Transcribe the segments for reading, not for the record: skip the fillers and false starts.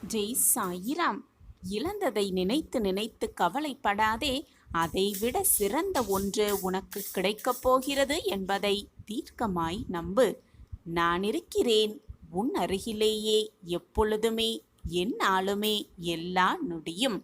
ஜெய் சாயிராம். இழந்ததை நினைத்து நினைத்து கவலைப்படாதே. அதைவிட சிறந்த ஒன்று உனக்கு கிடைக்கப் போகிறது என்பதை தீர்க்கமாய் நம்பு. நான் இருக்கிறேன் உன் அருகிலேயே எப்பொழுதுமே, எந்நாளுமே, எல்லா நொடியும்.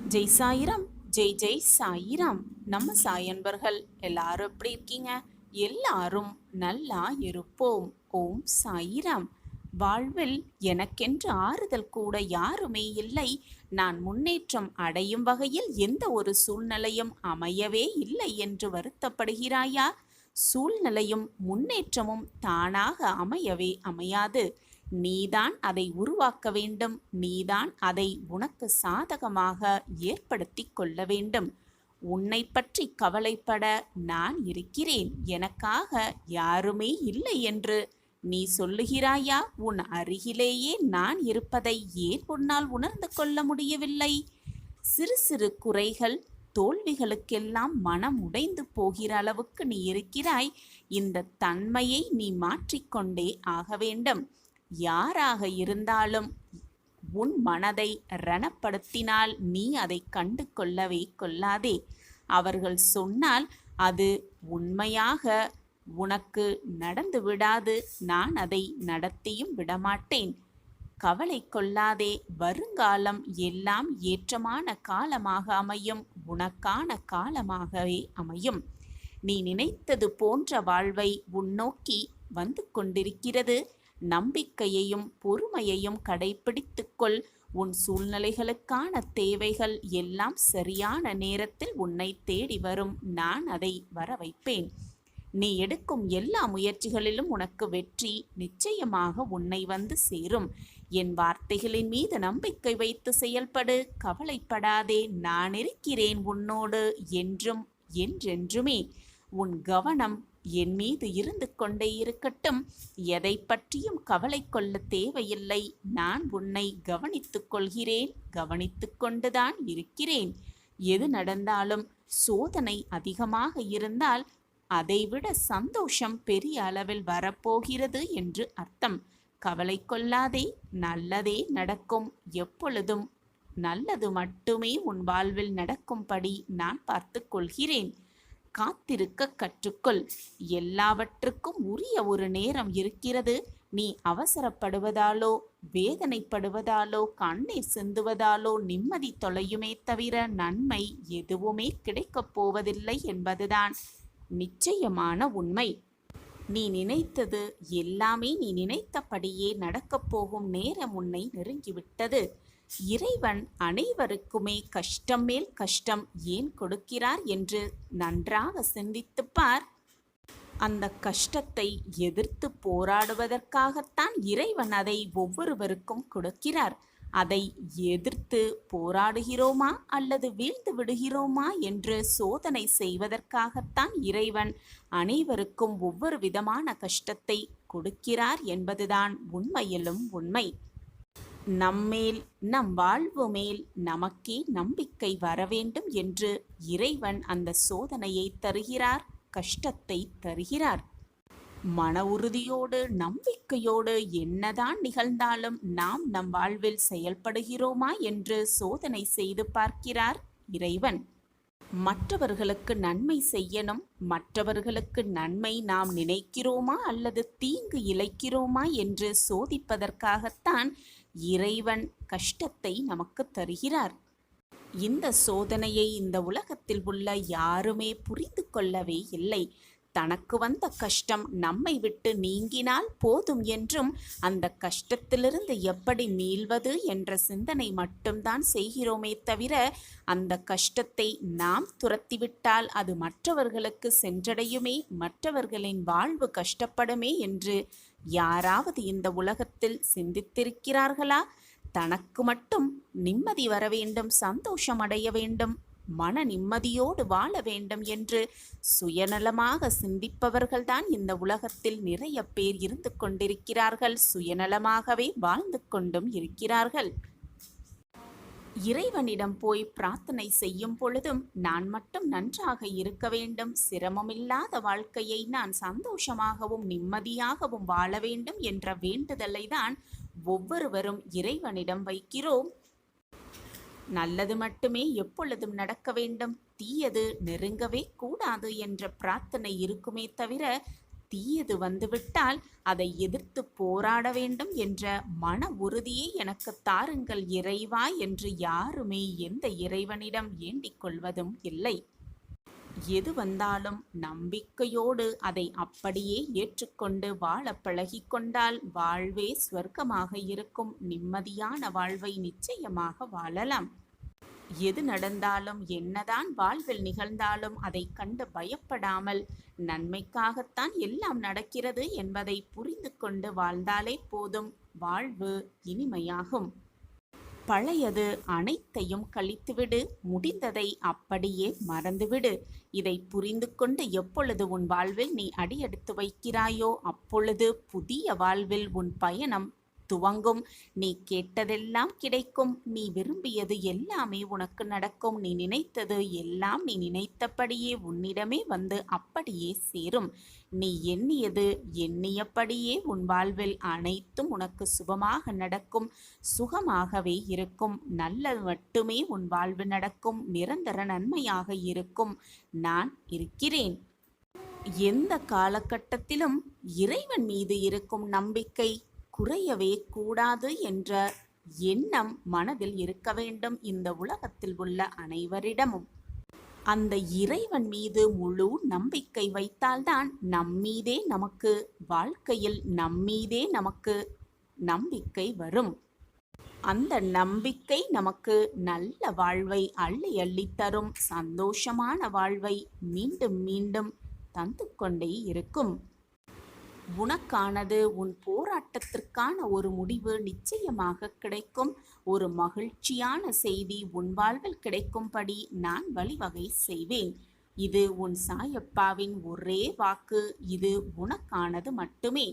ஜெய் சாயிராம். ஜெய் ஜெய் சாயிராம். நம்ம சாயன்பர்கள் எல்லாரும் எப்படி இருக்கீங்க? எல்லாரும் நல்லா இருப்போம். ஓம் சாயிராம். வாழ்வில் எனக்கென்று ஆறுதல் கூட யாருமே இல்லை. நான் முன்னேற்றம் அடையும் வகையில் எந்த ஒரு சூழ்நிலையும் அமையவே இல்லை என்று வருத்தப்படுகிறாயா? சூழ்நிலையும் முன்னேற்றமும் தானாக அமையவே அமையாது. நீதான் அதை உருவாக்க வேண்டும். நீதான் அதை உனக்கு சாதகமாக ஏற்படுத்தி கொள்ள வேண்டும். உன்னை பற்றி கவலைப்பட நான் இருக்கிறேன், எனக்காக யாருமே இல்லை என்று நீ சொல்லுகிறாயா? உன் அருகிலேயே நான் இருப்பதை ஏன் உன்னால் உணர்ந்து கொள்ள முடியவில்லை? சிறு சிறு குறைகள், தோல்விகளுக்கெல்லாம் மனம் உடைந்து போகிற அளவுக்கு நீ இருக்கிறாய். இந்த தன்மையை நீ மாற்றிக்கொண்டே ஆக வேண்டும். யாராக இருந்தாலும் உன் மனதை ரணப்படுத்தினால் நீ அதை கண்டு கொள்ளவே கொள்ளாதே. அவர்கள் சொன்னால் அது உண்மையாக உனக்கு நடந்து விடாது. நான் அதை நடத்தியும் விடமாட்டேன். கவலை கொள்ளாதே. வருங்காலம் எல்லாம் ஏற்றமான காலமாக அமையும். உனக்கான காலமாகவே அமையும். நீ நினைத்தது போன்ற வாழ்வை உன்னோக்கி வந்து கொண்டிருக்கிறது. நம்பிக்கையையும் பொறுமையையும் கடைபிடித்துக்கொள். உன் சூழ்நிலைகளுக்கான தேவைகள் எல்லாம் சரியான நேரத்தில் உன்னை தேடி வரும். நான் அதை வர வைப்பேன். நீ எடுக்கும் எல்லா முயற்சிகளிலும் உனக்கு வெற்றி நிச்சயமாக உன்னை வந்து சேரும். என் வார்த்தைகளின் மீது நம்பிக்கை வைத்து செயல்படு. கவலைப்படாதே. நான் இருக்கிறேன் உன்னோடு என்றும் என்றென்றுமே. உன் கவனம் என் மீது இருந்து கொண்டே இருக்கட்டும். எதை பற்றியும் கவலை கொள்ள தேவையில்லை. நான் உன்னை கவனித்துக் கொள்கிறேன். கவனித்து கொண்டுதான் இருக்கிறேன். எது நடந்தாலும் சோதனை அதிகமாக இருந்தால் அதைவிட சந்தோஷம் பெரிய அளவில் வரப்போகிறது என்று அர்த்தம். கவலை கொள்ளாதே. நல்லதே நடக்கும். எப்பொழுதும் நல்லது மட்டுமே உன் வாழ்வில் நடக்கும்படி நான் பார்த்து கொள்கிறேன். காத்திருக்க கற்றுக்கொள். எல்லாவற்றுக்கும் உரிய ஒரு நேரம் இருக்கிறது. நீ அவசரப்படுவதாலோ, வேதனைப்படுவதாலோ, கண்ணீர் சிந்துவதாலோ நிம்மதி தொலையுமே தவிர நன்மை எதுவுமே கிடைக்கப் போவதில்லை என்பதுதான் நிச்சயமான உண்மை. நீ நினைத்தது எல்லாமே நீ நினைத்தபடியே நடக்கப் போகும் நேரம் உன்னை நெருங்கிவிட்டது. இறைவன் அனைவருக்குமே கஷ்டம் மேல் கஷ்டம் ஏன் கொடுக்கிறார் என்று நன்றாக சிந்தித்துப் பார். அந்த கஷ்டத்தை எதிர்த்து போராடுவதற்காகத்தான் இறைவன் அதை ஒவ்வொருவருக்கும் கொடுக்கிறார். அதை எதிர்த்து போராடுகிறோமா அல்லது வீழ்ந்து விடுகிறோமா என்று சோதனை செய்வதற்காகத்தான் இறைவன் அனைவருக்கும் ஒவ்வொரு விதமான கஷ்டத்தை கொடுக்கிறார் என்பதுதான் உண்மையிலும் உண்மை. நம்மேல், நம் வாழ்வு மேல் நமக்கே நம்பிக்கை வர வேண்டும் என்று இறைவன் அந்த சோதனையை தருகிறார், கஷ்டத்தை தருகிறார். மன உறுதியோடு நம்பிக்கையோடு என்னதான் நிகழ்ந்தாலும் நாம் நம் வாழ்வில் செயல்படுகிறோமா என்று சோதனை செய்து பார்க்கிறார் இறைவன். மற்றவர்களுக்கு நன்மை செய்யணும். மற்றவர்களுக்கு நன்மை நாம் நினைக்கிறோமா அல்லது தீங்கு இழைக்கிறோமா என்று சோதிப்பதற்காகத்தான் இறைவன் கஷ்டத்தை நமக்கு தருகிறார். இந்த சோதனையை இந்த உலகத்தில் உள்ள யாருமே புரிந்து கொள்ளவே இல்லை. தனக்கு வந்த கஷ்டம் நம்மை விட்டு நீங்கினால் போதும் என்றும் அந்த கஷ்டத்திலிருந்து எப்படி மீள்வது என்ற சிந்தனை மட்டும்தான் செய்கிறோமே தவிர அந்த கஷ்டத்தை நாம் துரத்திவிட்டால் அது மற்றவர்களுக்கு சென்றடையுமே, மற்றவர்களின் வாழ்வு கஷ்டப்படுமே என்று யாராவது இந்த உலகத்தில் சிந்தித்திருக்கிறார்களா? தனக்கு மட்டும் நிம்மதி வர வேண்டும், சந்தோஷம் அடைய வேண்டும், மன நிம்மதியோடு வாழ வேண்டும் என்று சுயநலமாக சிந்திப்பவர்கள்தான் இந்த உலகத்தில் நிறைய பேர் இருந்து கொண்டிருக்கிறார்கள். சுயநலமாகவே வாழ்ந்து கொண்டும் இருக்கிறார்கள். இறைவனிடம் போய் பிரார்த்தனை செய்யும் பொழுதும் நான் மட்டும் நன்றாக இருக்க வேண்டும், சிரமமில்லாத வாழ்க்கையை நான் சந்தோஷமாகவும் நிம்மதியாகவும் வாழ வேண்டும் என்ற வேண்டுதலை தான் ஒவ்வொருவரும் இறைவனிடம் வைக்கிறோம். நல்லது மட்டுமே எப்பொழுதும் நடக்க வேண்டும், தீயது நெருங்கவே கூடாது என்ற பிரார்த்தனை இருக்குமே தவிர, தீயது வந்துவிட்டால் அதை எதிர்த்து போராட வேண்டும் என்ற மன உறுதியை எனக்கு தாருங்கள் இறைவா என்று யாருமே எந்த இறைவனிடம் வேண்டிக் கொள்வதும் இல்லை. எது வந்தாலும் நம்பிக்கையோடு அதை அப்படியே ஏற்றுக்கொண்டு வாழ பழகிக்கொண்டால் வாழ்வே ஸ்வர்க்கமாக இருக்கும். நிம்மதியான வாழ்வை நிச்சயமாக வாழலாம். எது நடந்தாலும் என்னதான் வாழ்வில் நிகழ்ந்தாலும் அதை கண்டு பயப்படாமல் நன்மைக்காகத்தான் எல்லாம் நடக்கிறது என்பதை புரிந்து கொண்டு வாழ்ந்தாலே போதும், வாழ்வு இனிமையாகும். பழையது அனைத்தையும் கழித்துவிடு, முடிந்ததை அப்படியே மறந்துவிடு. இதை புரிந்து கொண்டு எப்பொழுது உன் வாழ்வில் நீ அடியெடுத்து வைக்கிறாயோ அப்பொழுது புதிய வாழ்வில் உன் பயணம் துவங்கும். நீ கேட்டதெல்லாம் கிடைக்கும். நீ விரும்பியது எல்லாமே உனக்கு நடக்கும். நீ நினைத்தது எல்லாம் நீ நினைத்தபடியே உன்னிடமே வந்து அப்படியே சேரும். நீ எண்ணியது எண்ணியபடியே உன் வாழ்வில் அனைத்தும் உனக்கு சுபமாக நடக்கும், சுகமாகவே இருக்கும். நல்லது மட்டுமே உன் வாழ்வு நடக்கும், நிரந்தர நன்மையாக இருக்கும். நான் இருக்கிறேன். எந்த காலகட்டத்திலும் இறைவன் மீது இருக்கும் நம்பிக்கை குறையவே கூடாது என்ற எண்ணம் மனதில் இருக்க வேண்டும் இந்த உலகத்தில் உள்ள அனைவரிடமும். அந்த இறைவன் மீது முழு நம்பிக்கை வைத்தால்தான் நம்மீதே நமக்கு வாழ்க்கையில் நம்மீதே நமக்கு நம்பிக்கை வரும். அந்த நம்பிக்கை நமக்கு நல்ல வாழ்வை அள்ளி அள்ளி தரும், சந்தோஷமான வாழ்வை மீண்டும் மீண்டும் தந்து கொண்டே இருக்கும். உனக்கானது, உன் போராட்டத்திற்கான ஒரு முடிவு நிச்சயமாக கிடைக்கும். ஒரு மகிழ்ச்சியான செய்தி உன் வாழ்வில் கிடைக்கும்படி நான் வழிவகை செய்வேன். இது உன் சாயப்பாவின் ஒரே வாக்கு. இது உனக்கானது மட்டுமே.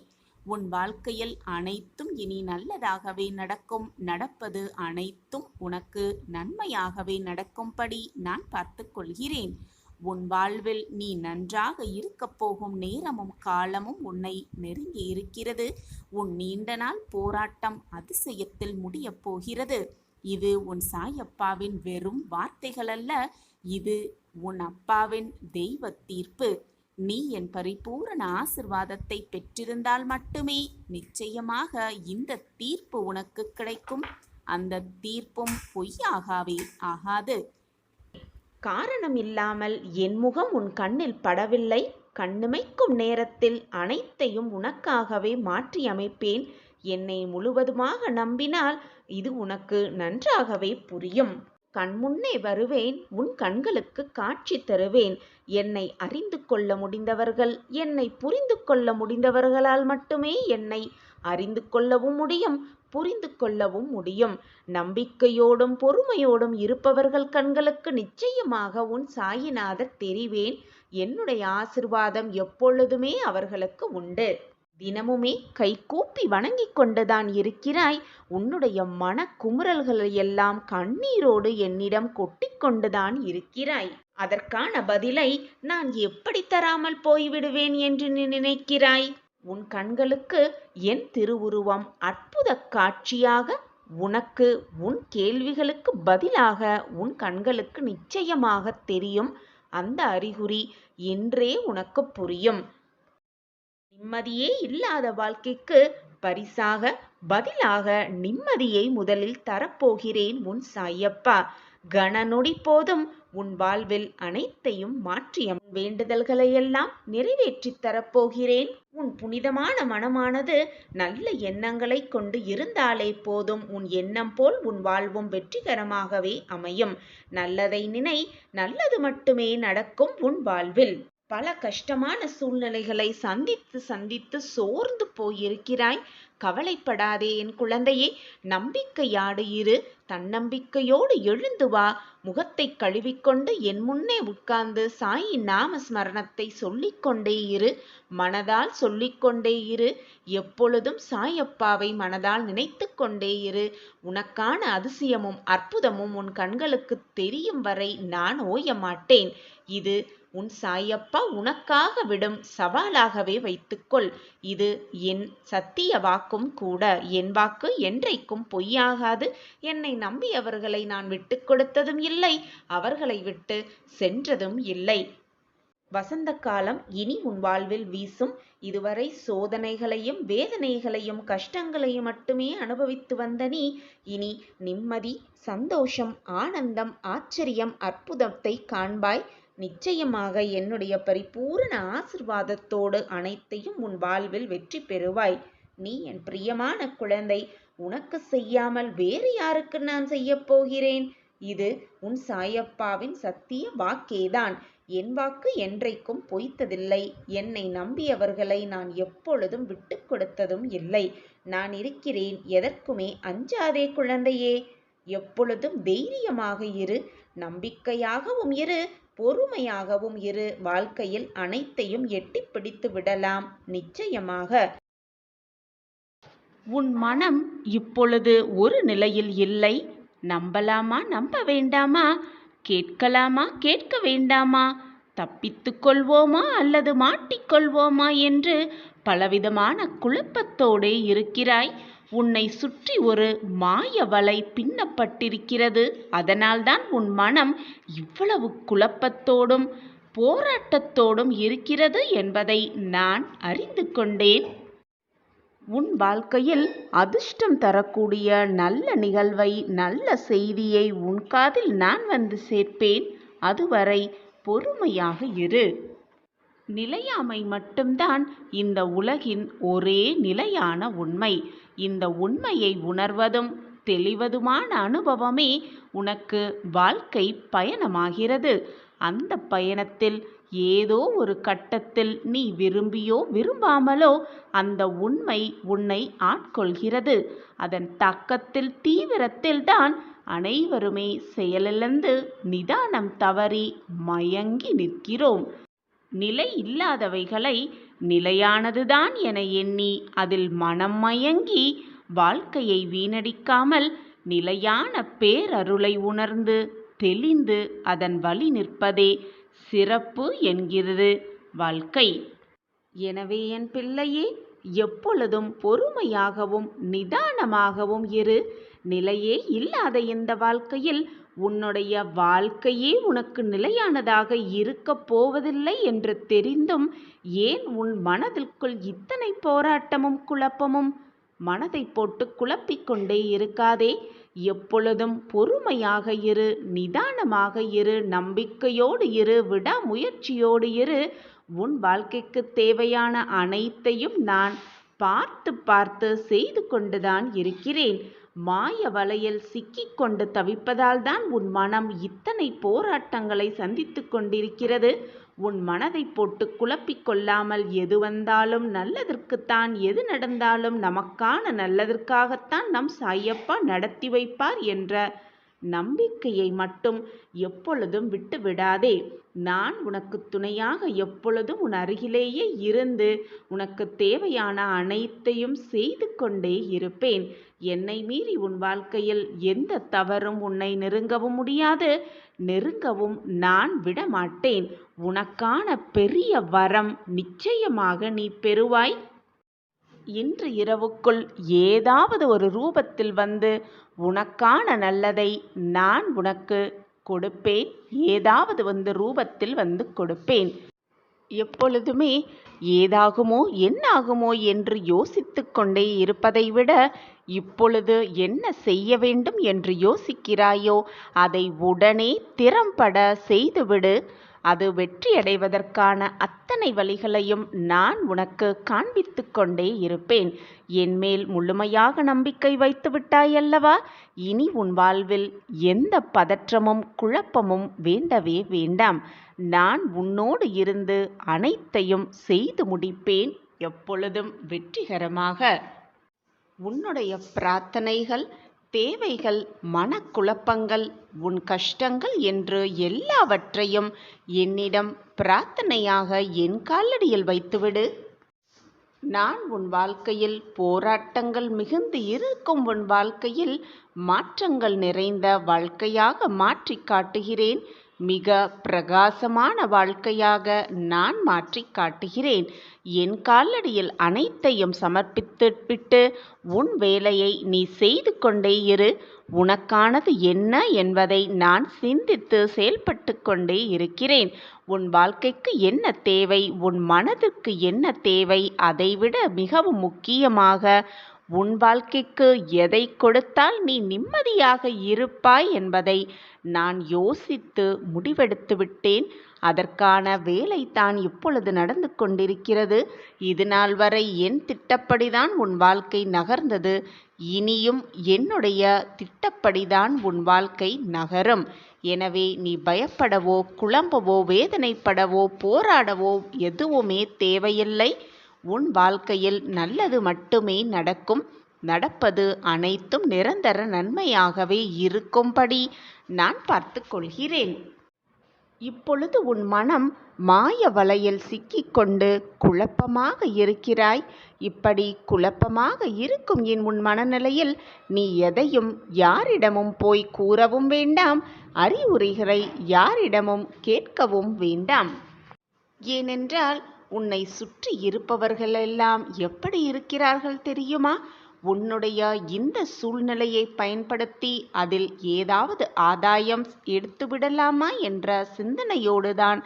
உன் வாழ்க்கையில் அனைத்தும் இனி நல்லதாகவே நடக்கும். நடப்பது அனைத்தும் உனக்கு நன்மையாகவே நடக்கும்படி நான் பார்த்து கொள்கிறேன். உன் வாழ்வில் நீ நன்றாக இருக்கப் போகும் நேரமும் காலமும் உன்னை நெருங்கி இருக்கிறது. உன் நீண்ட நாள் போராட்டம் அதிசயத்தில் முடியப் போகிறது. இது உன் சாயப்பாவின் வெறும் வார்த்தைகள் அல்ல, இது உன் அப்பாவின் தெய்வ தீர்ப்பு. நீ என் பரிபூரண ஆசிர்வாதத்தை பெற்றிருந்தால் மட்டுமே நிச்சயமாக இந்த தீர்ப்பு உனக்கு கிடைக்கும். அந்த தீர்ப்பும் பொய்யாகவே ஆகாது. காரணம் இல்லாமல் என் முகம் உன் கண்ணில் படவில்லை. கண்ணிமைக்கும் நேரத்தில் அனைத்தையும் உனக்காகவே மாற்றி அமைப்பேன். என்னை முழுவதுமாக நம்பினால் இது உனக்கு நன்றாகவே புரியும். கண்முன்னே வருவேன், உன் கண்களுக்கு காட்சி தருவேன். என்னை அறிந்து கொள்ள முடிந்தவர்கள், என்னை புரிந்து கொள்ள முடிந்தவர்களால் மட்டுமே என்னை அறிந்து கொள்ளவும் முடியும், புரிந்து கொள்ளவும் முடியும். நம்பிக்கையோடும் பொறுமையோடும் இருப்பவர்கள் கண்களுக்கு நிச்சயமாக உன் சாயிநாதர் தெரிவேன். என்னுடைய ஆசிர்வாதம் எப்பொழுதுமே அவர்களுக்கு உண்டு. தினமுமே கைகூப்பி வணங்கிக் கொண்டுதான் இருக்கிறாய். உன்னுடைய மன குமுறல்களை எல்லாம் கண்ணீரோடு என்னிடம் கொட்டிக்கொண்டுதான் இருக்கிறாய். அதற்கான பதிலை நான் எப்படி தராமல் போய்விடுவேன் என்று நீ நினைக்கிறாய்? உன் கண்களுக்கு என் திருவுருவம் அற்புத காட்சியாக, உனக்கு உன் கேள்விகளுக்கு பதிலாக உன் கண்களுக்கு நிச்சயமாக தெரியும். அந்த அறிகுறி என்றே உனக்கு புரியும். நிம்மதியே இல்லாத வாழ்க்கைக்கு பரிசாக பதிலாக நிம்மதியை முதலில் தரப்போகிறேன் உன் சாயப்பா. கணநொடி போதும் உன் வாழ்வில் அனைத்தையும் மாற்றிய வேண்டுதல்களையெல்லாம் நிறைவேற்றி தரப்போகிறேன். உன் புனிதமான மனமானது நல்ல எண்ணங்களை கொண்டு இருந்தாலே போதும். உன் எண்ணம் போல் உன் வாழ்வும் வெற்றிகரமாகவே அமையும். நல்லதை நினை, நல்லது மட்டுமே நடக்கும் உன் வாழ்வில். பல கஷ்டமான சூழ்நிலைகளை சந்தித்து சந்தித்து சோர்ந்து போயிருக்கிறாய். கவலைப்படாதே என் குழந்தையே. நம்பிக்கையாடு இரு. தன்னம்பிக்கையோடு எழுந்து வா. முகத்தை கழுவிக்கொண்டு என் முன்னே உட்கார்ந்து சாயின் நாம ஸ்மரணத்தை சொல்லிக்கொண்டே இரு. மனதால் சொல்லிக்கொண்டே இரு. எப்பொழுதும் சாயப்பாவை மனதால் நினைத்து கொண்டே இரு. உனக்கான அதிசயமும் அற்புதமும் உன் கண்களுக்கு தெரியும் வரை நான் ஓய மாட்டேன். இது உன் சாயப்பா உனக்காக விடும் சவாலாகவே வைத்துக்கொள். இது என் சத்திய வாக்கும் கூட. என் வாக்கு என்றைக்கும் பொய்யாகாது. என்னை நம்பியவர்களை நான் விட்டு கொடுத்ததும் இல்லை, அவர்களை விட்டு சென்றதும் இல்லை. வசந்த காலம் இனி உன் வாழ்வில் வீசும். இதுவரை சோதனைகளையும் வேதனைகளையும் கஷ்டங்களையும் மட்டுமே அனுபவித்து வந்த நீ இனி நிம்மதி, சந்தோஷம், ஆனந்தம், ஆச்சரியம், அற்புதத்தை காண்பாய். நிச்சயமாக என்னுடைய பரிபூரண ஆசிர்வாதத்தோடு அனைத்தையும் உன் வாழ்வில் வெற்றி பெறுவாய். நீ என் பிரியமான குழந்தை. உனக்கு செய்யாமல் வேறு யாருக்கு நான் செய்யப் போகிறேன்? இது உன் சாயப்பாவின் சத்திய வாக்கேதான். என் வாக்கு என்றைக்கும் பொய்த்ததில்லை. என்னை நம்பியவர்களை நான் எப்பொழுதும் விட்டு கொடுத்ததும் இல்லை. நான் இருக்கிறேன். எதற்குமே அஞ்சாதே குழந்தையே. எப்பொழுதும் தைரியமாக இரு, நம்பிக்கையாகவும் இரு, பொறுமையாகவும் இரு. வாழ்க்கையில் அனைத்தையும் எட்டி பிடித்து விடலாம் நிச்சயமாக. உன் மனம் இப்பொழுது ஒரு நிலையில் இல்லை. நம்பலாமா, நம்ப வேண்டாமா? கேட்கலாமா, கேட்க வேண்டாமா? தப்பித்து கொள்வோமா அல்லது மாட்டிக்கொள்வோமா என்று பலவிதமான குழப்பத்தோடே இருக்கிறாய். உன்னை சுற்றி ஒரு மாய வலை பின்னப்பட்டிருக்கிறது. அதனால்தான் உன் மனம் இவ்வளவு குழப்பத்தோடும் போராட்டத்தோடும் இருக்கிறது என்பதை நான் அறிந்து கொண்டேன். உன் வாழ்க்கையில் அதிர்ஷ்டம் தரக்கூடிய நல்ல நிகழ்வை, நல்ல செய்தியை உன் காதில் நான் வந்து சேர்ப்பேன். அதுவரை பொறுமையாக இரு. நிலையாமை மட்டும்தான் இந்த உலகின் ஒரே நிலையான உண்மை. இந்த உண்மையை உணர்வதும் தெளிவதுமான அனுபவமே உனக்கு வாழ்க்கை பயணமாகிறது. அந்த பயணத்தில் ஏதோ ஒரு கட்டத்தில் நீ விரும்பியோ விரும்பாமலோ அந்த உண்மை உன்னை ஆட்கொள்கிறது. அதன் தாக்கத்தில், தீவிரத்தில் தான் அனைவருமே செயலிழந்து நிதானம் தவறி மயங்கி நிற்கிறோம். நிலை இல்லாதவைகளை நிலையானதுதான் என எண்ணி அதில் மனம் மயங்கி வாழ்க்கையை வீணடிக்காமல் நிலையான பேரருளை உணர்ந்து தெளிந்து அதன் வழி நிற்பதே சிறப்பு என்கிறது வாழ்க்கை. எனவே என் பிள்ளையே, எப்பொழுதும் பொறுமையாகவும் நிதானமாகவும் இரு. நிலையே இல்லாத இந்த வாழ்க்கையில் உன்னுடைய வாழ்க்கையே உனக்கு நிலையானதாக இருக்கப் போவதில்லை என்று தெரிந்தும் ஏன் உன் மனதிற்குள் இத்தனை போராட்டமும் குழப்பமும்? மனதை போட்டு குழப்பிக்கொண்டே இருக்காதே. எப்பொழுதும் பொறுமையாக இரு, நிதானமாக இரு, நம்பிக்கையோடு இரு, விடாமுயற்சியோடு இரு. உன் வாழ்க்கைக்கு தேவையான அனைத்தையும் நான் பார்த்து பார்த்து செய்து கொண்டுதான் இருக்கிறேன். மாய வலையில் சிக்கிக்கொண்டு தவிப்பதால் தான் உன் மனம் இத்தனை போராட்டங்களை சந்தித்து கொண்டிருக்கிறது. உன் மனதை போட்டு குழப்பிக்கொள்ளாமல் எது வந்தாலும் நல்லதற்குத்தான், எது நடந்தாலும் நமக்கான நல்லதற்காகத்தான் நம் சாயப்பா நடத்தி வைப்பார் என்ற நம்பிக்கையை மட்டும் எப்பொழுதும் விட்டு விடாதே. நான் உனக்கு துணையாக எப்பொழுதும் உன் அருகிலேயே இருந்து உனக்கு தேவையான அனைத்தையும் செய்து கொண்டே இருப்பேன். என்னை மீறி உன் வாழ்க்கையில் எந்த தவறும் உன்னை நெருங்கவும் முடியாது, நெருங்கவும் நான் விடமாட்டேன். உனக்கான பெரிய வரம் நிச்சயமாக நீ பெறுவாய். இன்று இரவுக்குள் ஏதாவது ஒரு ரூபத்தில் வந்து உனக்கான நல்லதை நான் உனக்கு கொடுப்பேன். ஏதாவது ரூபத்தில் வந்து கொடுப்பேன். எப்பொழுதுமே ஏதாகுமோ என்னாகுமோ என்று யோசித்து கொண்டே இருப்பதை விட இப்பொழுது என்ன செய்ய வேண்டும் என்று யோசிக்கிறாயோ அதை உடனே திறம்பட செய்துவிடு. அது வெற்றியடைவதற்கான அத்தனை வழிகளையும் நான் உனக்கு காண்பித்து கொண்டே இருப்பேன். என்மேல் முழுமையாக நம்பிக்கை வைத்து விட்டாயல்லவா? இனி உன் வாழ்வில் எந்த பதற்றமும் குழப்பமும் வேண்டவே வேண்டாம். நான் உன்னோடு இருந்து அனைத்தையும் செய்து முடிப்பேன், எப்பொழுதும் வெற்றிகரமாக. உன்னுடைய பிரார்த்தனைகள், தேவைகள், மனக்குழப்பங்கள், உன் கஷ்டங்கள் என்று எல்லாவற்றையும் என்னிடம் பிரார்த்தனையாக என் காலடியில் வைத்துவிடு. நான் உன் வாழ்க்கையில் போராட்டங்கள் மிகுந்து இருக்கும் உன் வாழ்க்கையில் மாற்றங்கள் நிறைந்த வாழ்க்கையாக மாற்றி காட்டுகிறேன். மிக பிரகாசமான வாழ்க்கையாக நான் மாற்றி காட்டுகிறேன். என் காலடியில் அனைத்தையும் சமர்ப்பித்துவிட்டு உன் வேலையை நீ செய்து கொண்டே இரு. உனக்கானது என்ன என்பதை நான் சிந்தித்து செயல்பட்டு கொண்டே இருக்கிறேன். உன் வாழ்க்கைக்கு என்ன தேவை, உன் மனதிற்கு என்ன தேவை, அதைவிட மிகவும் முக்கியமாக உன் வாழ்க்கைக்கு எதை கொடுத்தால் நீ நிம்மதியாக இருப்பாய் என்பதை நான் யோசித்து முடிவெடுத்து விட்டேன். அதற்கான வேலை தான் இப்பொழுது நடந்து கொண்டிருக்கிறது. இது நாள் வரை என் திட்டப்படிதான் உன் வாழ்க்கை நகர்ந்தது. இனியும் என்னுடைய திட்டப்படிதான் உன் வாழ்க்கை நகரும். எனவே நீ பயப்படவோ குழம்பவோ வேதனைப்படவோ போராடவோ எதுவுமே தேவையில்லை. உன் வாழ்க்கையில் நல்லது மட்டுமே நடக்கும். நடப்பது அனைத்தும் நிரந்தர நன்மையாகவே இருக்கும்படி நான் பார்த்து கொள்கிறேன். இப்பொழுது உன் மனம் மாய வலையில் சிக்கிக்கொண்டு குழப்பமாக இருக்கிறாய். இப்படி குழப்பமாக இருக்கும் உன் மனநிலையில் நீ எதையும் யாரிடமும் போய் கூறவும் வேண்டாம், அறிவுரைகளை யாரிடமும் கேட்கவும் வேண்டாம். ஏனென்றால் உன்னை சுற்றி இருப்பவர்களெல்லாம் எப்படி இருக்கிறார்கள் தெரியுமா? உன்னுடைய இந்த சூழ்நிலையை பயன்படுத்தி அதில் ஏதாவது ஆதாயம் எடுத்துவிடலாமா என்ற சிந்தனையோடு தான்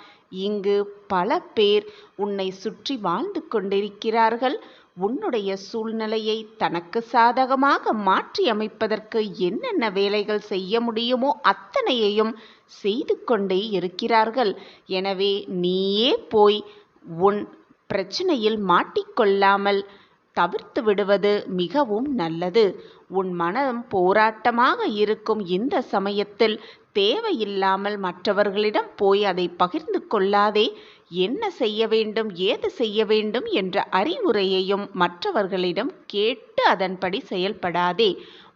இங்கு பல பேர் உன்னை சுற்றி வாழ்ந்து கொண்டிருக்கிறார்கள். உன்னுடைய சூழ்நிலையை தனக்கு சாதகமாக மாற்றி அமைப்பதற்கு என்னென்ன வேலைகள் செய்ய முடியுமோ அத்தனையையும் செய்து கொண்டே இருக்கிறார்கள். எனவே நீயே போய் உன் பிரச்சனையில் மாட்டிக்கொள்ளாமல் தவிர்த்து விடுவது மிகவும் நல்லது. உன் மனம் போராட்டமாக இருக்கும் இந்த சமயத்தில் தேவையில்லாமல் மற்றவர்களிடம் போய் அதை பகிர்ந்து கொள்ளாதே. என்ன செய்ய வேண்டும், ஏது செய்ய வேண்டும் என்ற அறிவுரையையும் மற்றவர்களிடம் கேட்டு அதன்படி செயல்படாதே.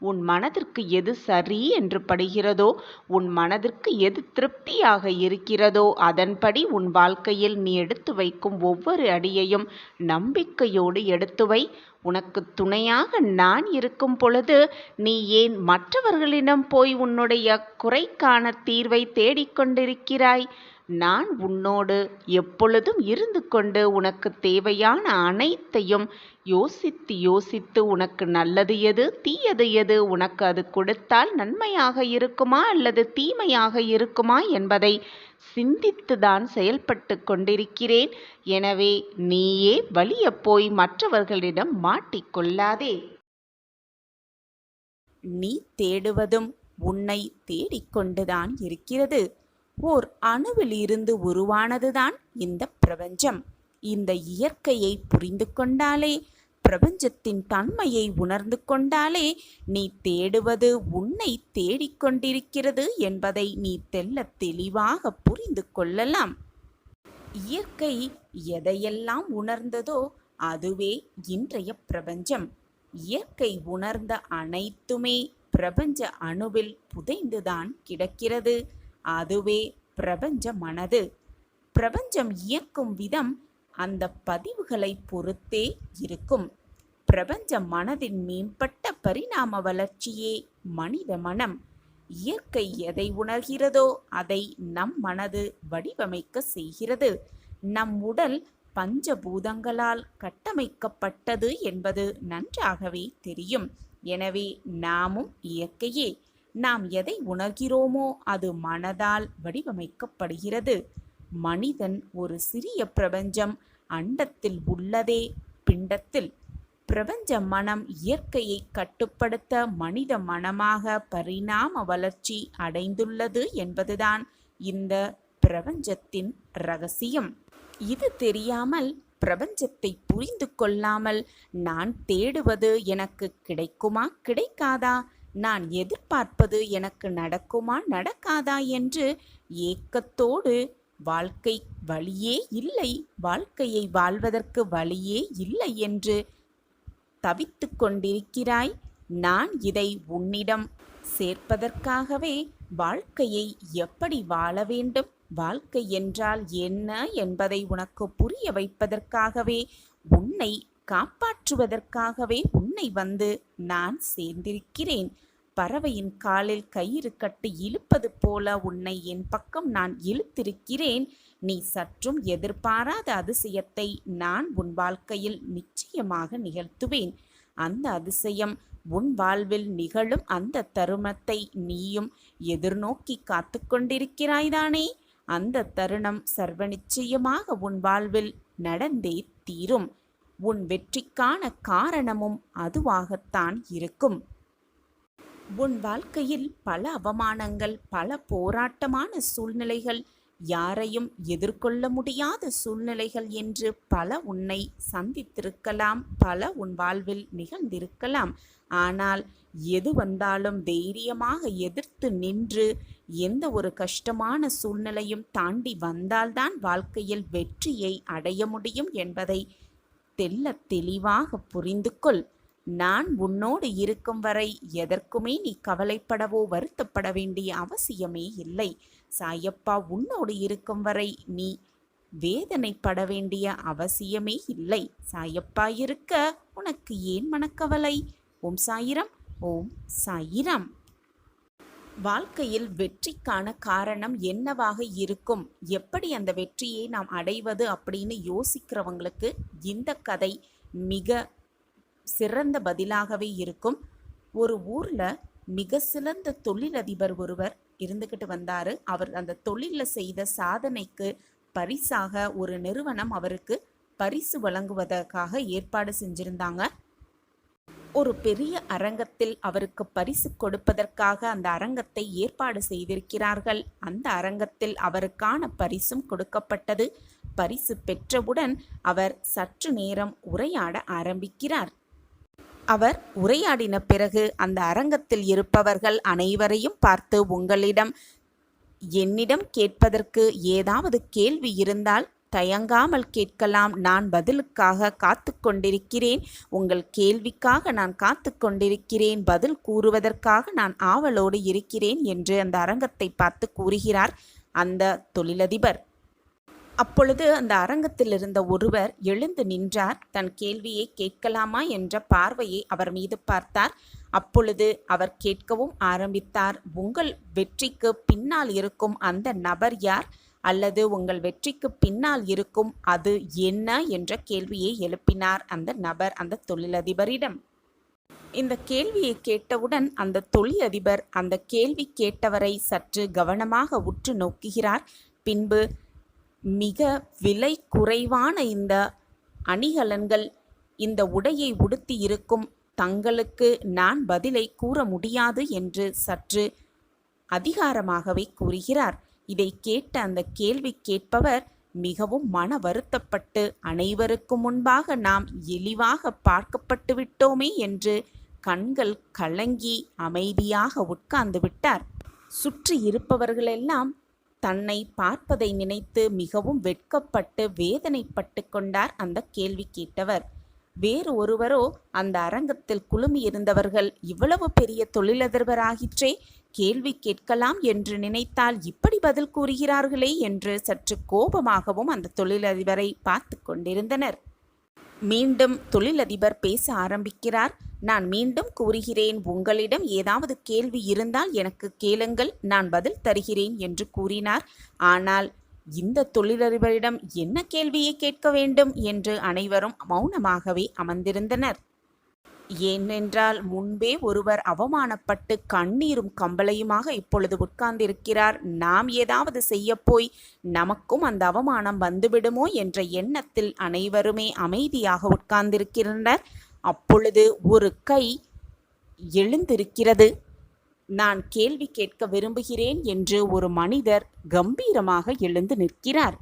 உன் மனதிற்கு எது சரி என்று படுகிறதோ, உன் மனதிற்கு எது திருப்தியாக இருக்கிறதோ அதன்படி உன் வாழ்க்கையில் நீ எடுத்து வைக்கும் ஒவ்வொரு அடியையும் நம்பிக்கையோடு எடுத்து வை. உனக்கு துணையாக நான் இருக்கும் பொழுது நீ ஏன் மற்றவர்களிடம் போய் உன்னுடைய குறைக்கான தீர்வை தேடிக்கொண்டிருக்கிறாய்? நான் உன்னோடு எப்பொழுதும் இருந்து கொண்டு உனக்கு தேவையான அனைத்தையும் யோசித்து யோசித்து உனக்கு நல்லது எது தீயது எது, உனக்கு அது கொடுத்தால் நன்மையாக இருக்குமா அல்லது தீமையாக இருக்குமா என்பதை சிந்தித்துதான் செயல்பட்டு கொண்டிருக்கிறேன். எனவே நீயே வலிய போய் மற்றவர்களிடம் மாட்டிக்கொள்ளாதே. நீ தேடுவதும் உன்னை தேடிக்கொண்டுதான் இருக்கிறது. ஓர் அணுவில் இருந்து உருவானதுதான் இந்த பிரபஞ்சம். இந்த இயற்கையை புரிந்து கொண்டாலே, பிரபஞ்சத்தின் தன்மையை உணர்ந்து கொண்டாலே நீ தேடுவது உன்னை தேடிக்கொண்டிருக்கிறது என்பதை நீ தெள்ளத் தெளிவாக புரிந்து கொள்ளலாம். இயற்கை எதையெல்லாம் உணர்ந்ததோ அதுவே இன்றைய பிரபஞ்சம். இயற்கை உணர்ந்த அனைத்துமே பிரபஞ்ச அணுவில் புதைந்துதான் கிடக்கிறது. அதுவே பிரபஞ்ச மனது. பிரபஞ்சம் இயக்கும் விதம் அந்த பதிவுகளை பொறுத்தே இருக்கும். பிரபஞ்ச மனதின் மேம்பட்ட பரிணாம வளர்ச்சியே மனித மனம். இயற்கை எதை உணர்கிறதோ அதை நம் மனது வடிவமைக்க செய்கிறது. நம் உடல் பஞ்சபூதங்களால் கட்டமைக்கப்பட்டது என்பது நன்றாகவே தெரியும். எனவே நாமும் இயற்கையே. நாம் எதை உணர்கிறோமோ அது மனதால் வடிவமைக்கப்படுகிறது. மனிதன் ஒரு சிறிய பிரபஞ்சம். அண்டத்தில் உள்ளதே பிண்டத்தில். பிரபஞ்ச மனம் இயற்கையை கட்டுப்படுத்த மனித மனமாக பரிணாம வளர்ச்சி அடைந்துள்ளது என்பதுதான் இந்த பிரபஞ்சத்தின் ரகசியம். இது தெரியாமல், பிரபஞ்சத்தை புரிந்து கொள்ளாமல் நான் தேடுவது எனக்கு கிடைக்குமா கிடைக்காதா, நான் எதிர்பார்ப்பது எனக்கு நடக்குமா நடக்காதா என்று ஏக்கத்தோடு வாழ்க்கை வழியே இல்லை, வாழ்க்கையை வாழ்வதற்கு வழியே இல்லை என்று தவித்து கொண்டிருக்கிறாய். நான் இதை உன்னிடம் சேர்ப்பதற்காகவே, வாழ்க்கையை எப்படி வாழ வேண்டும், வாழ்க்கை என்றால் என்ன என்பதை உனக்கு புரிய வைப்பதற்காகவே, உன்னை காப்பாற்றுவதற்காகவே உன்னை வந்து நான் சேர்ந்திருக்கிறேன். பறவையின் காலில் கயிறு கட்டி இழுப்பது போல உன்னை என் பக்கம் நான் இழுத்திருக்கிறேன். நீ சற்றும் எதிர்பாராத அதிசயத்தை நான் உன் வாழ்க்கையில் நிச்சயமாக நிகழ்த்துவேன். அந்த அதிசயம் உன் வாழ்வில் நிகழும் அந்த தருணத்தை நீயும் எதிர்நோக்கி காத்து கொண்டிருக்கிறாய்தானே? அந்த தருணம் சர்வ நிச்சயமாக உன் வாழ்வில் நடந்தே தீரும். உன் வெற்றிக்கான காரணமும் அதுவாகத்தான் இருக்கும். உன் வாழ்க்கையில் பல அவமானங்கள், பல போராட்டமான சூழ்நிலைகள், யாரையும் எதிர்கொள்ள முடியாத சூழ்நிலைகள் என்று பல உன்னை சந்தித்திருக்கலாம், பல உன் வாழ்வில் நிகழ்ந்திருக்கலாம். ஆனால் எது வந்தாலும் தைரியமாக எதிர்த்து நின்று எந்த ஒரு கஷ்டமான சூழ்நிலையும் தாண்டி வந்தால்தான் வாழ்க்கையில் வெற்றியை அடைய முடியும் என்பதை தெள்ளத் தெளிவாக புரிந்து கொள். நான் உன்னோடு இருக்கும் வரை எதற்குமே நீ கவலைப்படவோ வருத்தப்பட வேண்டிய அவசியமே இல்லை. சாயப்பா உன்னோடு இருக்கும் வரை நீ வேதனைப்பட வேண்டிய அவசியமே இல்லை. சாயப்பா இருக்க உனக்கு ஏன் மனக்கவலை? ஓம் சாயிரம், ஓம் சாயிரம். வாழ்க்கையில் வெற்றிக்கான காரணம் என்னவாக இருக்கும், எப்படி அந்த வெற்றியை நாம் அடைவது அப்படின்னு யோசிக்கிறவங்களுக்கு இந்த கதை மிக சிறந்த பதிலாகவே இருக்கும். ஒரு ஊரில் மிக சிறந்த தொழிலதிபர் ஒருவர் இருந்துக்கிட்டு வந்தார். அவர் அந்த தொழிலில் செய்த சாதனைக்கு பரிசாக ஒரு நிறுவனம் அவருக்கு பரிசு வழங்குவதற்காக ஏற்பாடு செஞ்சிருந்தாங்க. ஒரு பெரிய அரங்கத்தில் அவருக்கு பரிசு கொடுப்பதற்காக அந்த அரங்கத்தை ஏற்பாடு செய்திருக்கிறார்கள். அந்த அரங்கத்தில் அவருக்கான பரிசும் கொடுக்கப்பட்டது. பரிசு பெற்றவுடன் அவர் சற்று நேரம் உரையாட ஆரம்பிக்கிறார். அவர் உரையாடின பிறகு அந்த அரங்கத்தில் இருப்பவர்கள் அனைவரையும் பார்த்து, என்னிடம் கேட்பதற்கு ஏதாவது கேள்வி இருந்தால் தயங்காமல் கேட்கலாம். நான் பதிலுக்காக காத்து கொண்டிருக்கிறேன். உங்கள் கேள்விக்காக நான் காத்து கொண்டிருக்கிறேன். பதில் கூறுவதற்காக நான் ஆவலோடு இருக்கிறேன் என்று அந்த அரங்கத்தை பார்த்து கூறுகிறார் அந்த தொழிலதிபர். அப்பொழுது அந்த அரங்கத்தில் இருந்த ஒருவர் எழுந்து நின்றார். தன் கேள்வியை கேட்கலாமா என்ற பார்வையை அவர் மீது பார்த்தார். அப்பொழுது அவர் கேட்கவும் ஆரம்பித்தார். உங்கள் வெற்றிக்கு பின்னால் இருக்கும் அந்த நபர் யார், அல்லது உங்கள் வெற்றிக்கு பின்னால் இருக்கும் அது என்ன என்ற கேள்வியை எழுப்பினார் அந்த நபர் அந்த தொழிலதிபரிடம். இந்த கேள்வியை கேட்டவுடன் அந்த தொழிலதிபர் அந்த கேள்வி கேட்டவரை சற்று கவனமாக உற்று நோக்குகிறார். பின்பு, மிக விலை குறைவான இந்த அணிகலன்கள், இந்த உடையை உடுத்தி இருக்கும் தங்களுக்கு நான் பதிலை கூற முடியாது என்று சற்று அதிகாரமாகவே கூறுகிறார். இதை கேட்ட அந்த கேள்வி கேட்பவர் மிகவும் மன வருத்தப்பட்டு, அனைவருக்கும் முன்பாக நாம் இழிவாக பார்க்கப்பட்டு விட்டோமே என்று கண்கள் கலங்கி அமைதியாக உட்கார்ந்து விட்டார். சுற்றி இருப்பவர்களெல்லாம் தன்னை பார்ப்பதை நினைத்து மிகவும் வெட்கப்பட்டு வேதனைப்பட்டு கொண்டார் அந்த கேள்வி கேட்டவர். வேறு ஒருவரோ அந்த அரங்கத்தில் குழுமியிருந்தவர்கள், இவ்வளவு பெரிய தொழிலதிபராகிற்றே, கேள்வி கேட்கலாம் என்று நினைத்தால் இப்படி பதில் கூறுகிறார்களே என்று சற்று கோபமாகவும் அந்த தொழிலதிபரை பார்த்து கொண்டிருந்தனர். மீண்டும் தொழிலதிபர் பேச ஆரம்பிக்கிறார். நான் மீண்டும் கூறுகிறேன், உங்களிடம் ஏதாவது கேள்வி இருந்தால் எனக்கு கேளுங்கள், நான் பதில் தருகிறேன் என்று கூறினார். ஆனால் இந்த தொழிலதிபரிடம் என்ன கேள்வியை கேட்க வேண்டும் என்று அனைவரும் மௌனமாகவே அமர்ந்திருந்தனர். ஏனென்றால் முன்பே ஒருவர் அவமானப்பட்டு கண்ணீரும் கம்பளையுமாக இப்பொழுது உட்கார்ந்திருக்கிறார். நாம் ஏதாவது செய்யப்போய் நமக்கும் அந்த அவமானம் வந்துவிடுமோ என்ற எண்ணத்தில் அனைவருமே அமைதியாக உட்கார்ந்திருக்கின்றனர். அப்பொழுது ஒரு கை எழுந்திருக்கிறது. நான் கேள்வி கேட்க விரும்புகிறேன் என்று ஒரு மனிதர் கம்பீரமாக எழுந்து நிற்கிறார்.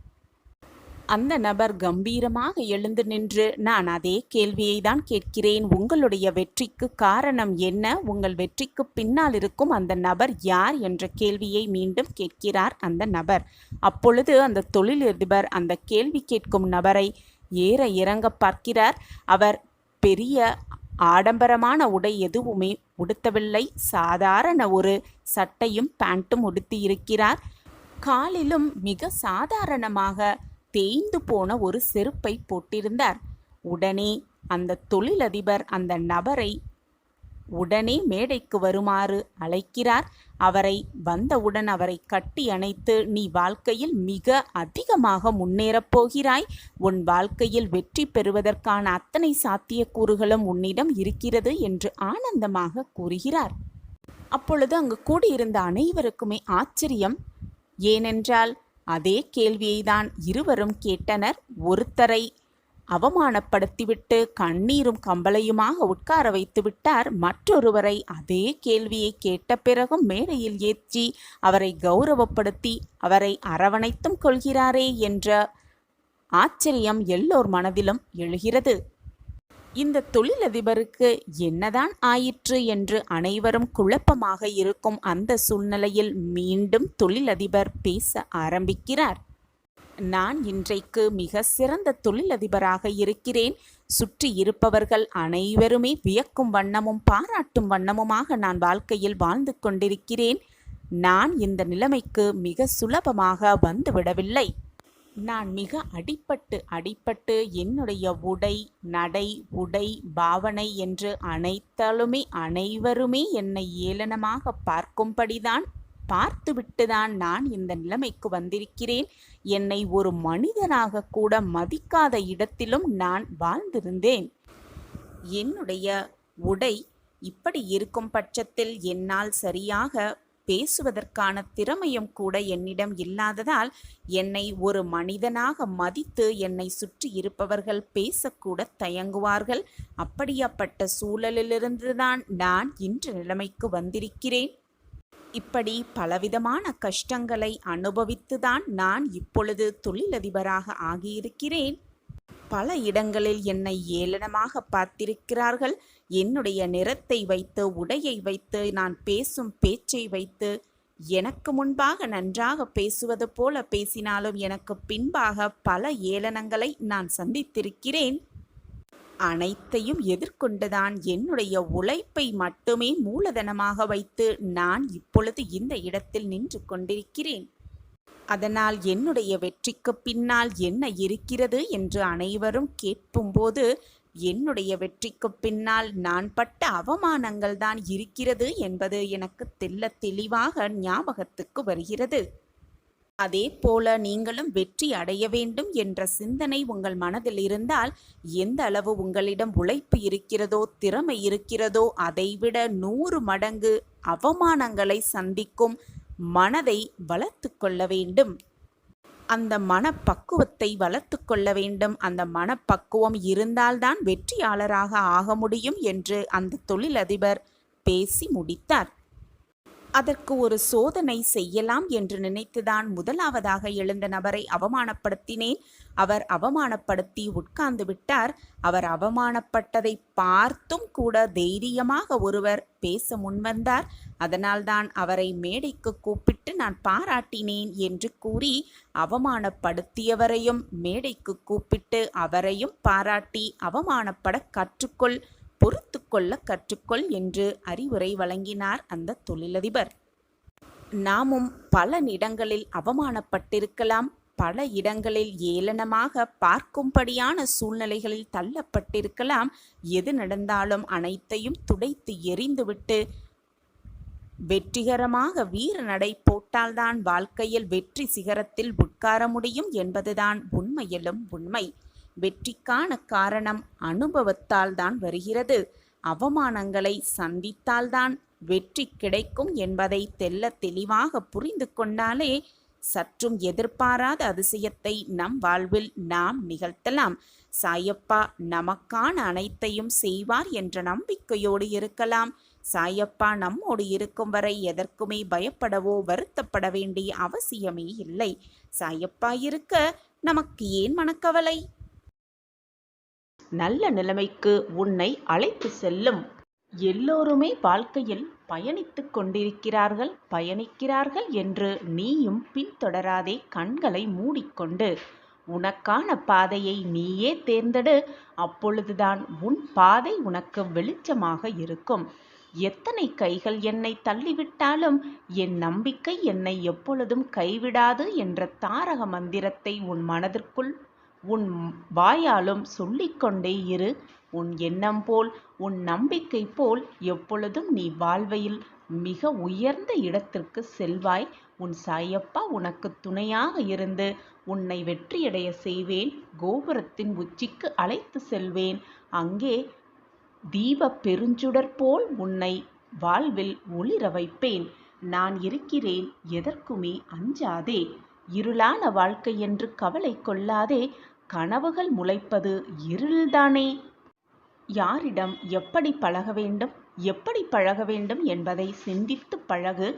அந்த நபர் கம்பீரமாக எழுந்து நின்று, நான் அதே கேள்வியை தான் கேட்கிறேன். உங்களுடைய வெற்றிக்கு காரணம் என்ன? உங்கள் வெற்றிக்கு பின்னால் இருக்கும் அந்த நபர் யார் என்ற கேள்வியை மீண்டும் கேட்கிறார் அந்த நபர். அப்பொழுது அந்த தொழிலதிபர் அந்த கேள்வி கேட்கும் நபரை ஏற இறங்க பார்க்கிறார். அவர் பெரிய ஆடம்பரமான உடை எதுவுமே உடுத்தவில்லை. சாதாரண ஒரு சட்டையும் பேண்ட்டும் உடுத்தியிருக்கிறார். காலிலும் மிக சாதாரணமாக தேய்ந்து போன ஒரு செருப்பை போட்டிருந்தார். உடனே அந்த தொழிலதிபர் அந்த நபரை உடனே மேடைக்கு வருமாறு அழைக்கிறார். அவரை வந்தவுடன் அவரை கட்டி அணைத்து, நீ வாழ்க்கையில் மிக அதிகமாக முன்னேறப் போகிறாய், உன் வாழ்க்கையில் வெற்றி பெறுவதற்கான அத்தனை சாத்தியக்கூறுகளும் உன்னிடம் இருக்கிறது என்று ஆனந்தமாக கூறுகிறார். அப்பொழுது அங்கு கூடியிருந்த அனைவருக்குமே ஆச்சரியம். ஏனென்றால் அதே கேள்வியை தான் இருவரும் கேட்டனர். ஒருத்தரை அவமானப்படுத்திவிட்டு கண்ணீரும் கம்பளையுமாக உட்கார வைத்து விட்டார். மற்றொருவரை அதே கேள்வியை கேட்ட பிறகும் மேடையில் ஏற்றி அவரை கௌரவப்படுத்தி அவரை அரவணைத்தும் கொள்கிறாரே என்ற ஆச்சரியம் எல்லோர் மனதிலும் எழுகிறது. இந்த தொழிலதிபருக்கு என்னதான் ஆயிற்று என்று அனைவரும் குழப்பமாக இருக்கும் அந்த சூழ்நிலையில் மீண்டும் தொழிலதிபர் பேச ஆரம்பிக்கிறார். நான் இன்றைக்கு மிக சிறந்த தொழிலதிபராக இருக்கிறேன். சுற்றி இருப்பவர்கள் அனைவருமே வியக்கும் வண்ணமும் பாராட்டும் வண்ணமுமாக நான் வாழ்க்கையில் வாழ்ந்து கொண்டிருக்கிறேன். நான் இந்த நிலைமைக்கு மிக சுலபமாக வந்துவிடவில்லை. நான் மிக அடிபட்டு என்னுடைய உடை, நடை, உடை, பாவனை என்று அனைவருமே என்னை ஏளனமாக பார்க்கும்படிதான் பார்த்துவிட்டுதான் நான் இந்த நிலைமைக்கு வந்திருக்கிறேன். என்னை ஒரு மனிதனாக கூட மதிக்காத இடத்திலும் நான் வாழ்ந்திருந்தேன். என்னுடைய உடை இப்படி இருக்கும் பட்சத்தில் என்னால் சரியாக பேசுவதற்கான திறமையும் கூட என்னிடம் இல்லாததால் என்னை ஒரு மனிதனாக மதித்து என்னை சுற்றி இருப்பவர்கள் பேசக்கூட தயங்குவார்கள். அப்படியாப்பட்ட சூழலிலிருந்துதான் நான் இன்று நிலைமைக்கு வந்திருக்கிறேன். இப்படி பலவிதமான கஷ்டங்களை அனுபவித்துதான் நான் இப்பொழுது தொழிலதிபராக ஆகியிருக்கிறேன். பல இடங்களில் என்னை ஏளனமாக பார்த்திருக்கிறார்கள். என்னுடைய நிறத்தை வைத்து, உடையை வைத்து, நான் பேசும் பேச்சை வைத்து, எனக்கு முன்பாக நன்றாக பேசுவது போல பேசினாலும் எனக்கு பின்பாக பல ஏளனங்களை நான் சந்தித்திருக்கிறேன். அனைத்தையும் எதிர்கொண்டுதான் என்னுடைய உழைப்பை மட்டுமே மூலதனமாக வைத்து நான் இப்பொழுது இந்த இடத்தில் நின்று கொண்டிருக்கிறேன். அதனால் என்னுடைய வெற்றிக்கு பின்னால் என்ன இருக்கிறது என்று அனைவரும் கேட்கும்போது, என்னுடைய வெற்றிக்கு பின்னால் நான் பட்ட அவமானங்கள் தான் இருக்கிறது என்பது எனக்கு தெளிவாக ஞாபகத்துக்கு வருகிறது. அதே போல நீங்களும் வெற்றி அடைய வேண்டும் என்ற சிந்தனை உங்கள் மனதில் இருந்தால், எந்த அளவு உங்களிடம் உழைப்பு இருக்கிறதோ, திறமை இருக்கிறதோ, அதைவிட 100 மடங்கு அவமானங்களை சந்திக்கும் மனதை வளர்த்து கொள்ள வேண்டும். அந்த மனப்பக்குவத்தை வளர்த்து கொள்ள வேண்டும். அந்த மனப்பக்குவம் இருந்தால்தான் வெற்றியாளராக ஆக முடியும் என்று அந்த தொழிலதிபர் பேசி முடித்தார். அதற்கு ஒரு சோதனை செய்யலாம் என்று நினைத்துதான் முதலாவதாக எழுந்த நபரை அவமானப்படுத்தினேன். அவர் அவமானப்படுத்தி உட்கார்ந்து விட்டார். அவர் அவமானப்பட்டதை பார்த்தும் கூட தைரியமாக ஒருவர் பேச முன்வந்தார். அதனால்தான் அவரை மேடைக்கு கூப்பிட்டு நான் பாராட்டினேன் என்று கூறி, அவமானப்படுத்தியவரையும் மேடைக்கு கூப்பிட்டு அவரையும் பாராட்டி, அவமானப்பட கற்றுக்கொள், பொறுத்து கொள்ள கற்றுக்கொள் என்று அறிவுரை வழங்கினார் அந்த தொழிலதிபர். நாமும் பல இடங்களில் அவமானப்பட்டிருக்கலாம், பல இடங்களில் ஏளனமாக பார்க்கும்படியான சூழ்நிலைகளில் தள்ளப்பட்டிருக்கலாம். எது நடந்தாலும் அனைத்தையும் துடைத்து எறிந்துவிட்டு வெற்றிகரமாக வீர நடை போட்டால்தான் வாழ்க்கையில் வெற்றி சிகரத்தில் உட்கார முடியும் என்பதுதான் உண்மையிலும் உண்மை. வெற்றிக்கான காரணம் அனுபவத்தால் தான் வருகிறது. அவமானங்களை சந்தித்தால்தான் வெற்றி கிடைக்கும் என்பதை தெளிவாக புரிந்து கொண்டாலே சற்றும் எதிர்பாராத அதிசயத்தை நம் வாழ்வில் நாம் நிகழ்த்தலாம். சாயப்பா நமக்கான அனைத்தையும் செய்வார் என்ற நம்பிக்கையோடு இருக்கலாம். சாயப்பா நம்மோடு இருக்கும் வரை எதற்குமே பயப்படவோ வருத்தப்பட வேண்டிய அவசியமே இல்லை. சாயப்பா இருக்க நமக்கு ஏன் மனக்கவலை? நல்ல நிலைமைக்கு உன்னை அழைத்து செல்லும். எல்லோருமே வாழ்க்கையில் பயணிக்கிறார்கள் என்று நீயும் பின்தொடராதே. கண்களை மூடிக்கொண்டு உனக்கான பாதையை நீயே தேர்ந்தெடு. அப்பொழுதுதான் உன் பாதை உனக்கு வெளிச்சமாக இருக்கும். எத்தனை கைகள் என்னை தள்ளிவிட்டாலும் என் நம்பிக்கை என்னை எப்பொழுதும் கைவிடாது என்ற தாரக மந்திரத்தை உன் மனதிற்குள் உன் வாயாலும் சொல்லிக்கொண்டே இரு. உன் எண்ணம் போல், உன் நம்பிக்கை போல் எப்பொழுதும் நீ வாழ்வையில் மிக உயர்ந்த இடத்திற்கு செல்வாய். உன் சாயப்பா உனக்கு துணையாக இருந்து உன்னை வெற்றியடைய செய்வேன். கோபுரத்தின் உச்சிக்கு அழைத்து செல்வேன். அங்கே தீப பெருஞ்சுடர் போல் உன்னை வாழ்வில் ஒளிர வைப்பேன். நான் இருக்கிறேன், எதற்குமே அஞ்சாதே. இருளான வாழ்க்கை என்று கவலை கொள்ளாதே. கனவுகள் முளைப்பது இருள்தானே. யாரிடம் எப்படி பழக வேண்டும், எப்படி பழக வேண்டும் என்பதை சிந்தித்து பழகு.